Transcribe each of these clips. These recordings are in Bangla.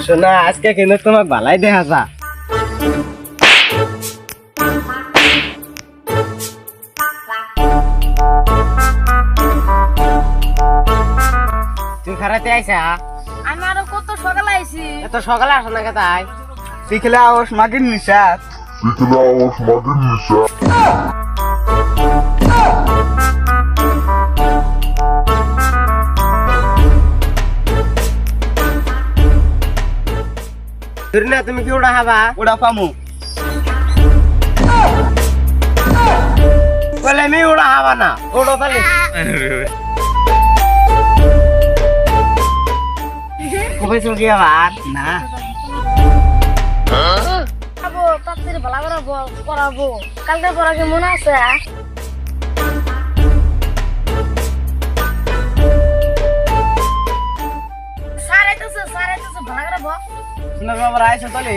শোনা আজকে কিন্তু তোমাক ভালাই দেখা যা তুই খারাতে আইসা আমি আরো কত সকালে আইছি। এত সকালে আসো না তাই তুই খেলে আওস মাগির নিশাত না তুমি কি ওটা খাবা ওটা পামু বলে আমি ওটা খাবা না ওটা তাহলে কবে চলকি আবার না খাবো তাড়াতাড়ি ভালো করে পড়াবো। কালকে পড়া কি মনে আছে? স্যার আইতেছে ভালো করে বল। শুনে বাবার আইসো তাহলে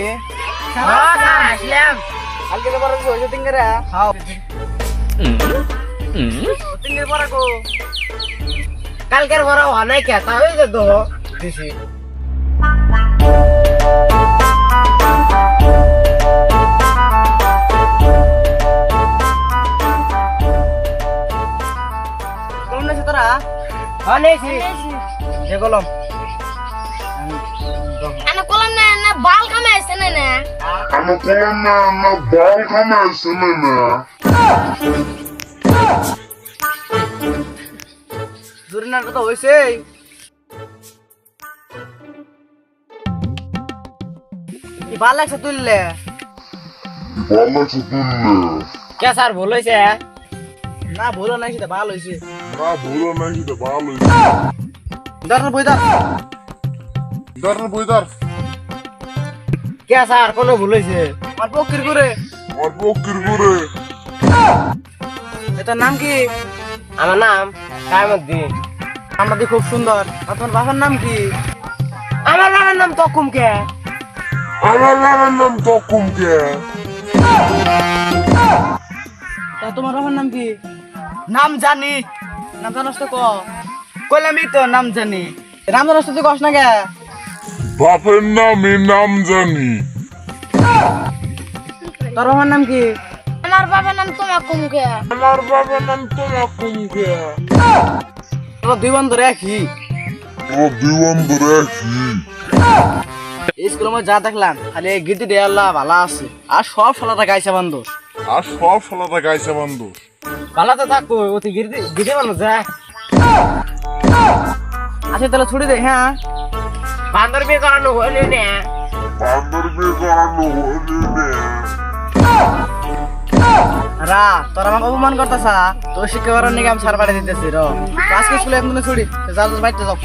আসলাম কালকে তো পরে হইছে তিনগরা খাও তিনগের পরে কো কালকের বড় অনেক খেতা হয়ে যেত দিছি কোন আছে তোরা অনেকছি যে কলম আমি কলম না বাল কামাইছে না Ano kolam na bal kama sinene. দুরিনার কথা হইছে কি ভাল লাগছে তুললে Bala chutulle. কে স্যার ভুল হয়েছে না ভুলো নাই সেটা ভালো হইছে Na bula na hita balo. দরন বইদার Darna boydar. কে স্যার কোনো ভুল হয়েছে আর বকির করে Or bokir gure. এটার নাম কি আমার নাম কায়মুদ্দিন আমরা দি খুব সুন্দর আর তোমার বাবার নাম কি আমার বাবার নাম তকুম কে Ala lala nam tokum ke. তা তোমার বাবার নাম কি নাম জানি নাম জানোস তো কইলামই তো নাম জানি নাম জানোস তো তুই কস না কে Baper nam nam jani. তোর বাবার নাম কি আমার বাবার নাম তোমার কুমকে। Amar baba nam tomakum ke. তোর দুই বন্ধু একই O diwan brehi. স্কুলের মধ্যে যা দেখলাম খালি গীতি দিয়ে আল্লাহ ভালো আছে আর সব শালাটা গাইছে বন্ধু আর সব শালাটা গাইছে বন্ধু ভালো তো থাকবো অতি গিরে মানুষ যায় আচ্ছা তাহলে ছুটি দে হ্যাঁ বান্দর বিয়ে করানো হইলে না বান্দর বে করানো হইলে নে রা তোর আমাকে অপমান করতেছা তোর শিক্ষা করার নাকি আমি সার বাড়ি দিতেছি আজকে স্কুলে একদিনে ছুটি যাও বাইতে যাও